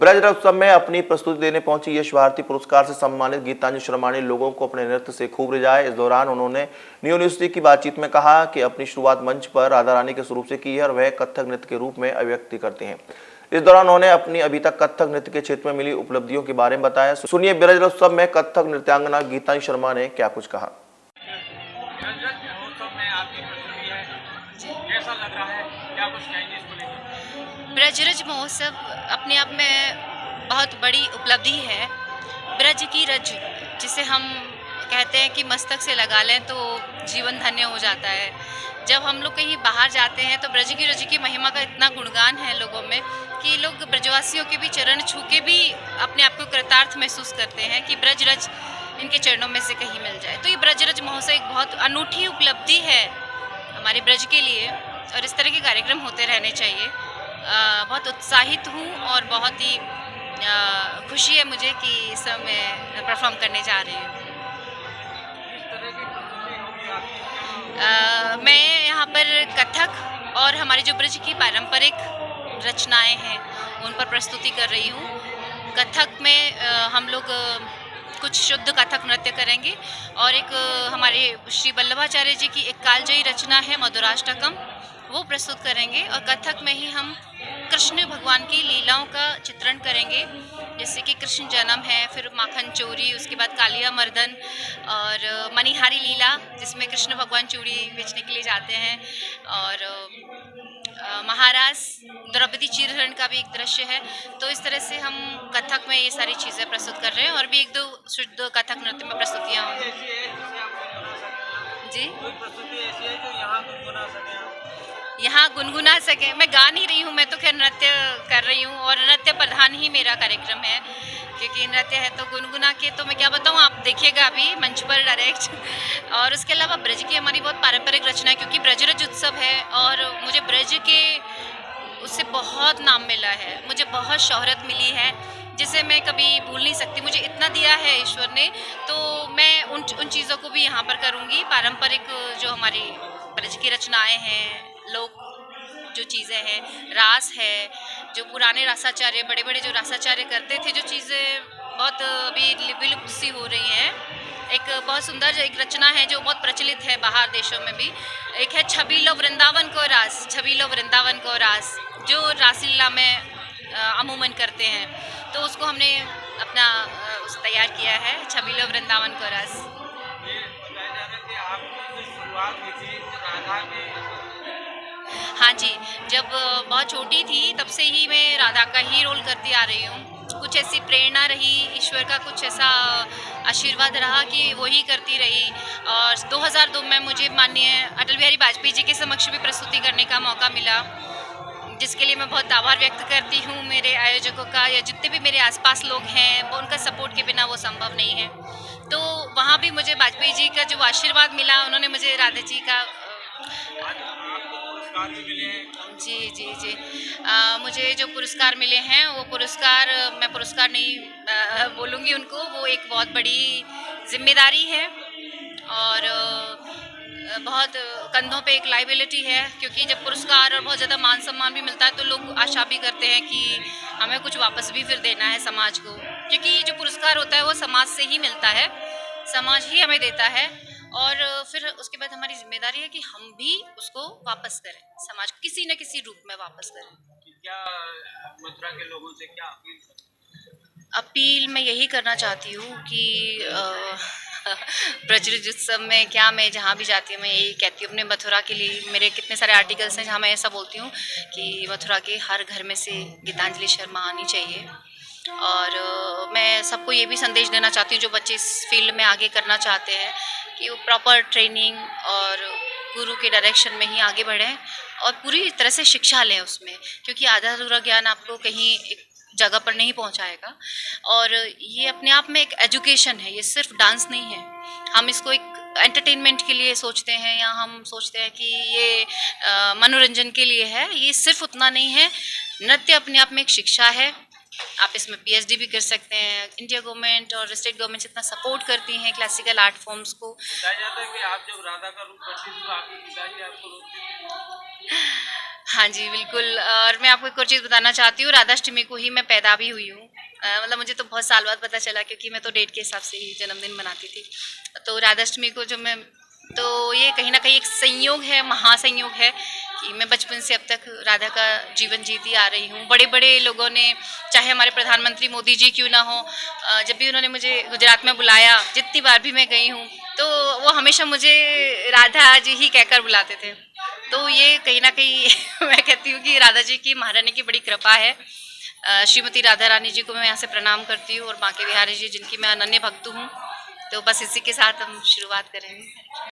ब्रज उत्सव में अपनी प्रस्तुति देने पहुंची यश भारती पुरस्कार से सम्मानित गीतांजलि शर्मा ने लोगों को अपने नृत्य से खूब रिझाया। इस दौरान उन्होंने न्यू यूनिवर्सिटी की बातचीत में कहा कि अपनी शुरुआत मंच पर राधा रानी के स्वरूप से की है और वह कथक नृत्य के रूप में अभिव्यक्ति करते हैं। इस दौरान उन्होंने अपनी अभी तक कथक नृत्य के क्षेत्र में मिली उपलब्धियों के बारे में बताया। सुनिए ब्रज उत्सव में कथक नृत्यांगना गीतांजलि शर्मा ने क्या कुछ कहा। कैसा लग रहा है, क्या कुछ कहेंगे इसको लेकर? ब्रजरज महोत्सव अपने आप में बहुत बड़ी उपलब्धि है। ब्रज की रज, जिसे हम कहते हैं कि मस्तक से लगा लें तो जीवन धन्य हो जाता है। जब हम लोग कहीं बाहर जाते हैं तो ब्रज की रज की महिमा का इतना गुणगान है लोगों में कि लोग ब्रजवासियों के भी चरण छू के भी अपने आप को कृतार्थ महसूस करते हैं कि ब्रज रज इनके चरणों में से कहीं मिल जाए। तो ये ब्रजरज महोत्सव एक बहुत अनूठी उपलब्धि है हमारे ब्रज के लिए और इस तरह के कार्यक्रम होते रहने चाहिए। बहुत उत्साहित हूँ और बहुत ही खुशी है मुझे कि इस समय मैं परफॉर्म करने जा रही हूँ। मैं यहाँ पर कथक और हमारी जो ब्रज की पारंपरिक रचनाएं हैं उन पर प्रस्तुति कर रही हूँ। कथक में हम लोग कुछ शुद्ध कथक नृत्य करेंगे और एक हमारे श्री वल्लभाचार्य जी की एक कालजयी रचना है मधुराष्टकम, वो प्रस्तुत करेंगे। और कथक में ही हम कृष्ण भगवान की लीलाओं का चित्रण करेंगे, जैसे कि कृष्ण जन्म है, फिर माखन चोरी, उसके बाद कालिया मर्दन और मणिहारी लीला जिसमें कृष्ण भगवान चूड़ी बेचने के लिए जाते हैं, और महाराज द्रौपदी चीरहरण का भी एक दृश्य है। तो इस तरह से हम कथक में ये सारी चीज़ें प्रस्तुत कर रहे हैं और भी एक दो शुद्ध कथक नृत्य में प्रस्तुतियाँ होंगी। जी, यहाँ गुनगुना सके, मैं गा नहीं रही हूँ, मैं तो खैर नृत्य कर रही हूँ और नृत्य प्रधान ही मेरा कार्यक्रम है, क्योंकि नृत्य है तो गुनगुना के तो मैं क्या बताऊँ, आप देखिएगा अभी मंच पर डायरेक्ट। और उसके अलावा ब्रज की हमारी बहुत पारंपरिक रचना है, क्योंकि ब्रजरज उत्सव है और मुझे ब्रज के उससे बहुत नाम मिला है, मुझे बहुत शोहरत मिली है जिसे मैं कभी भूल नहीं सकती। मुझे इतना दिया है ईश्वर ने, तो मैं उन चीज़ों को भी यहाँ पर करूँगी। पारंपरिक जो हमारी ब्रज की रचनाएं हैं, लोक जो चीज़ें हैं, रास है, जो पुराने रासाचार्य बड़े बड़े जो रासाचार्य करते थे, जो चीज़ें बहुत अभी विलुप्त सी हो रही हैं। एक बहुत सुंदर एक रचना है जो बहुत प्रचलित है बाहर देशों में भी, एक है छबीलो वृंदावन को रास, छबीलो वृंदावन को रास, जो रासलीला में अमूमन करते हैं, तो उसको हमने अपना तैयार किया है, छबीलो वृंदावन को रास। हाँ जी, जब बहुत छोटी थी तब से ही मैं राधा का ही रोल करती आ रही हूँ। कुछ ऐसी प्रेरणा रही, ईश्वर का कुछ ऐसा आशीर्वाद रहा कि वो ही करती रही। और 2002 में मुझे माननीय अटल बिहारी वाजपेयी जी के समक्ष भी प्रस्तुति करने का मौका मिला, जिसके लिए मैं बहुत आभार व्यक्त करती हूँ मेरे आयोजकों का, या जितने भी मेरे आसपास लोग हैं, वो उनका सपोर्ट के बिना वो संभव नहीं है। तो वहाँ भी मुझे वाजपेयी जी का जो आशीर्वाद मिला, उन्होंने मुझे राधा जी का जी जी जी मुझे जो पुरस्कार मिले हैं वो पुरस्कार, मैं पुरस्कार नहीं बोलूँगी उनको, वो एक बहुत बड़ी जिम्मेदारी है और बहुत कंधों पे एक लाइबिलिटी है, क्योंकि जब पुरस्कार और बहुत ज़्यादा मान सम्मान भी मिलता है तो लोग आशा भी करते हैं कि हमें कुछ वापस भी फिर देना है समाज को, क्योंकि जो पुरस्कार होता है वो समाज से ही मिलता है, समाज ही हमें देता है। और फिर उसके बाद हमारी जिम्मेदारी है कि हम भी उसको वापस करें, समाज को किसी न किसी रूप में वापस करें। क्या मथुरा के लोगों से क्या अपील मैं यही करना चाहती हूँ कि ब्रजरज उत्सव में क्या, मैं जहाँ भी जाती हूँ मैं यही कहती हूँ अपने मथुरा के लिए। मेरे कितने सारे आर्टिकल्स हैं जहाँ मैं ऐसा बोलती हूँ कि मथुरा के हर घर में से गीतांजलि शर्मा आनी चाहिए। और मैं सबको ये भी संदेश देना चाहती हूँ जो बच्चे इस फील्ड में आगे करना चाहते हैं कि वो प्रॉपर ट्रेनिंग और गुरु के डायरेक्शन में ही आगे बढ़ें और पूरी तरह से शिक्षा लें उसमें, क्योंकि आधा अधूरा ज्ञान आपको कहीं एक जगह पर नहीं पहुंचाएगा। और ये अपने आप में एक एजुकेशन है, ये सिर्फ डांस नहीं है। हम इसको एक एंटरटेनमेंट के लिए सोचते हैं या हम सोचते हैं कि ये मनोरंजन के लिए है, ये सिर्फ उतना नहीं है। नृत्य अपने आप में एक शिक्षा है, आप इसमें पीएचडी भी कर सकते हैं। इंडिया गवर्नमेंट और स्टेट गवर्नमेंट इतना सपोर्ट करती हैं क्लासिकल आर्ट फॉर्म्स को। बताया जाता है कि आप जब राधा का रूप करती थी तो आपके पिताजी आपको रोकते थे। हाँ जी, बिल्कुल। और मैं आपको एक और चीज़ बताना चाहती हूँ, राधाष्टमी को ही मैं पैदा भी हुई हूँ। मतलब मुझे तो बहुत साल बाद पता चला, क्योंकि मैं तो डेट के हिसाब से ही जन्मदिन मनाती थी। तो राधाष्टमी को जो मैं, तो ये कहीं ना कहीं एक संयोग है, महासंयोग है कि मैं बचपन से अब तक राधा का जीवन जीती आ रही हूँ। बड़े बड़े लोगों ने, चाहे हमारे प्रधानमंत्री मोदी जी क्यों ना हो, जब भी उन्होंने मुझे गुजरात में बुलाया, जितनी बार भी मैं गई हूँ, तो वो हमेशा मुझे राधा जी ही कहकर बुलाते थे। तो ये कहीं ना कहीं मैं कहती हूँ कि राधा जी की, महारानी की बड़ी कृपा है। श्रीमती राधा रानी जी को मैं यहाँ से प्रणाम करती हूँ, और बांके बिहारी जी जिनकी मैं अनन्य भक्त हूँ। तो बस इसी के साथ हम शुरुआत करेंगे।